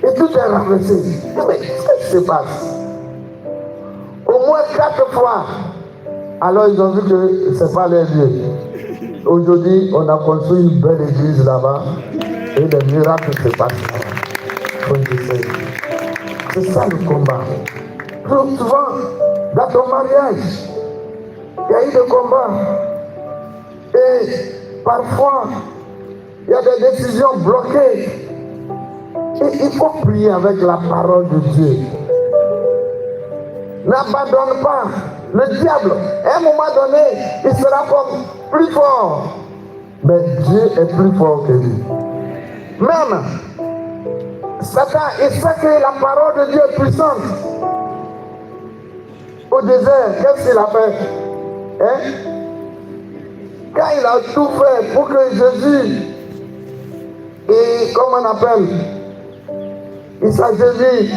Et tout est renversé. Mais qu'est-ce qui se passe? Au moins 4 fois. Alors ils ont vu que ce n'est pas leur Dieu. Aujourd'hui, on a construit une belle église là-bas et des miracles se passent là-bas. C'est ça le combat. Plus souvent, dans ton mariage, il y a eu des combats. Et parfois, il y a des décisions bloquées. Et il faut prier avec la parole de Dieu. N'abandonne pas. Le diable, à un moment donné, il sera comme plus fort. Mais Dieu est plus fort que lui. Même, Satan, il sait que la parole de Dieu est puissante. Au désert, qu'est-ce qu'il a fait? Hein? Quand il a tout fait pour que Jésus, et comment on appelle, il s'agenouille.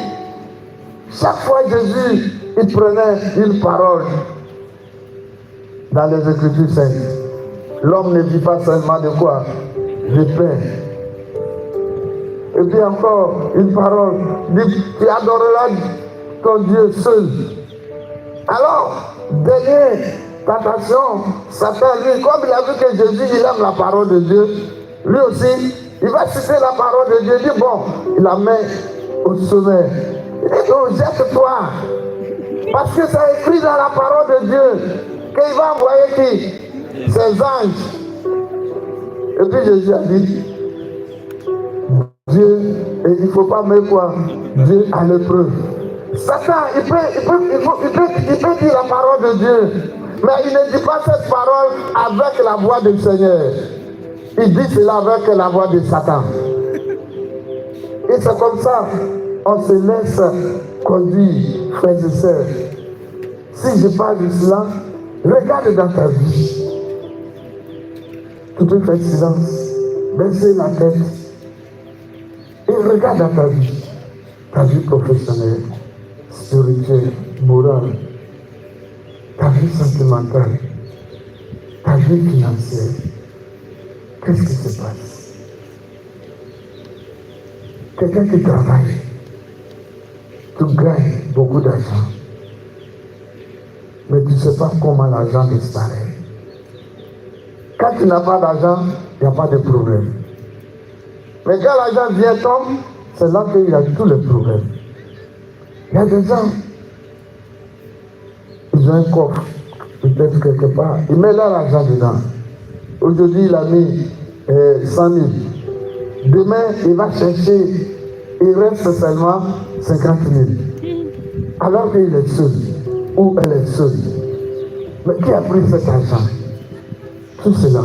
Chaque fois Jésus, il prenait une parole dans les Écritures saintes. L'homme ne vit pas seulement de quoi? De pain. Et puis encore une parole, dit, tu adoreras ton Dieu seul. Alors, dernière tentation, Satan, lui, comme il a vu que Jésus, il aime la parole de Dieu, lui aussi, il va citer la parole de Dieu, il dit, bon, il la met au sommet. Il dit, oh, jette-toi. Parce que c'est écrit dans la parole de Dieu qu'il va envoyer qui? Ses anges. Et puis Jésus a dit, Dieu, et il ne faut pas mettre quoi? Dieu à l'épreuve. Satan, il peut dire la parole de Dieu, mais il ne dit pas cette parole avec la voix du Seigneur. Il dit cela avec la voix de Satan. Et c'est comme ça, on se laisse conduire, frères et sœurs. Si je parle de cela, regarde dans ta vie. Tu peux faire silence, baisser la tête et regarde dans ta vie professionnelle, spirituelle, morale, ta vie sentimentale, ta vie financière. Qu'est-ce qui se passe? Quelqu'un qui travaille, tu gagnes beaucoup d'argent, mais tu ne sais pas comment l'argent disparaît. Quand tu n'as pas d'argent, il n'y a pas de problème. Mais quand l'argent vient tomber, c'est là qu'il y a tous les problèmes. Il y a des gens, ils ont un coffre, peut-être quelque part, ils mettent leur argent dedans. Aujourd'hui, il a mis 100 000. Demain, il va chercher, il reste seulement 50 000. Alors qu'il est seul, ou elle est seule. Mais qui a pris cet argent? Tout cela,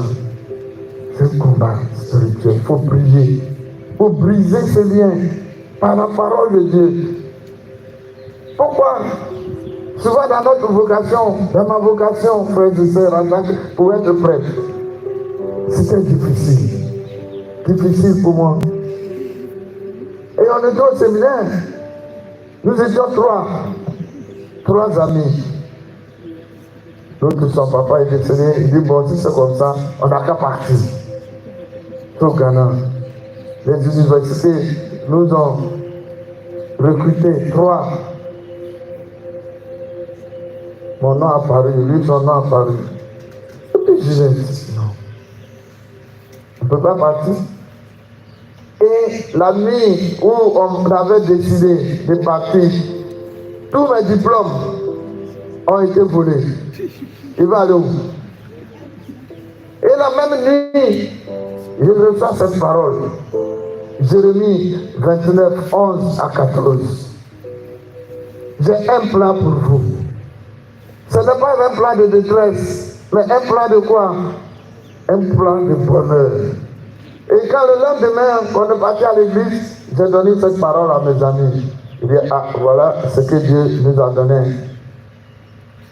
c'est un combat spirituel. Il faut prier. Il faut briser ces liens par la parole de Dieu. Pourquoi? Souvent dans notre vocation, dans ma vocation, frère et sœur, pour être prêtre, c'était difficile. Difficile pour moi. Et on était au séminaire. Nous étions trois amis. L'autre, son papa est décédé. Il dit, bon, si c'est comme ça, on n'a qu'à partir. Au Ghana. Les universités nous ont recruté 3. Mon nom a apparu, lui, son nom a apparu. Et puis je l'ai dit, non. On ne peut pas partir. Et la nuit où on avait décidé de partir, tous mes diplômes ont été volés. Il va aller où? Et la même nuit, je reçois cette parole. Jérémie 29, 11 à 14. J'ai un plan pour vous. Ce n'est pas un plan de détresse, mais un plan de quoi? Un plan de bonheur. Et quand le lendemain, on est parti à l'église, j'ai donné cette parole à mes amis. Il dit, ah, voilà ce que Dieu nous a donné.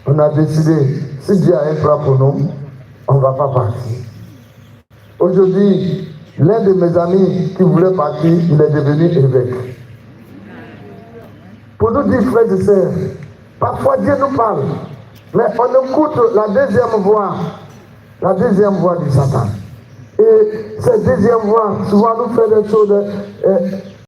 On a décidé, si Dieu a un plan pour nous, on ne va pas partir. Aujourd'hui, l'un de mes amis qui voulait partir, il est devenu évêque. Pour nous dire, frères et sœurs, parfois Dieu nous parle, mais on écoute la deuxième voix du Satan. Et cette deuxième voix, souvent nous fait des choses